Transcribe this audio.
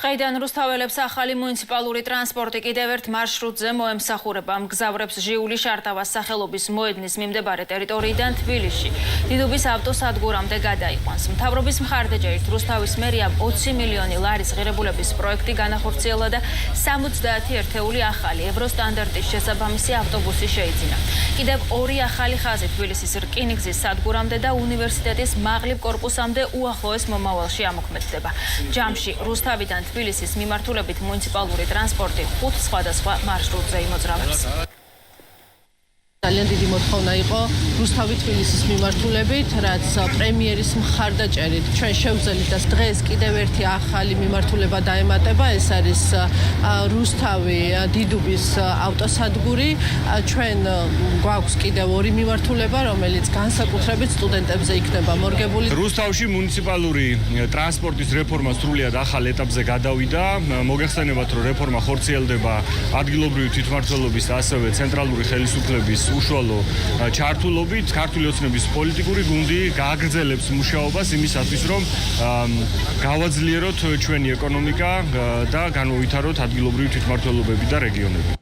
დღეიდან რუსთაველებს ახალი მუნიციპალური ტრანსპორტი კიდევ ერთ მარშრუტზე მოემსახურება. მგზავრებს ჟიული შარტავას სახელობის მოედნის მიმდებარე ტერიტორიიდან თბილისში დიდუბის ავტოსადგურამდე გადაიყვანს. მთავრობის მხარდაჭერით რუსთავის მერიამ 20 მილიონი ლარის ღირებულების პროექტი განახორციელა და 70 ერთეული ახალი ევროსტანდარტის შესაბამისი ავტობუსი შეიძინა. კიდევ ორი ახალი ხაზი თბილისის რკინიგზის სადგურამდე და უნივერსიტეტის მაღლიბ კორპუსამდე უახლოეს მომავალში ამოქმედდება. ჯამში რუსთავიდან თბილისის მიმართულებით მუნიციპალური ტრანსპორტი 5 სხვადასხვა მარშრუტზე იმოძრავებს. ძალიან დიდი მოთხოვნა იყო რუსთავი თბილისის მიმართულებით, რაც პრემიერის მხარდაჭერით ჩვენ შევძელით და დღეს კიდევ ერთი ახალი მიმართულება დაემატება, ეს არის რუსთავი დიდუბის ავტოსადგური. ჩვენ გვაქვს კიდევ ორი მიმართულება, რომელიც განსაკუთრებით სტუდენტებზე იქნება მორგებული. რუსთავში მუნიციპალური ტრანსპორტის რეფორმა სრულიად ახალ ეტაპზე გადავიდა. მოგეხსენებათ, რომ რეფორმა ხორციელდება ადგილობრივი თვითმმართველობის და ასევე ცენტრალური ხელისუფლების უშუალო ჩართულობით. ქართული ოცნების პოლიტიკური გუნდი გააგრძელებს მუშაობას იმისათვის, რომ გავაძლიეროთ ჩვენი ეკონომიკა და განუვითაროთ ადგილობრივი თვითმმართველობები და რეგიონები.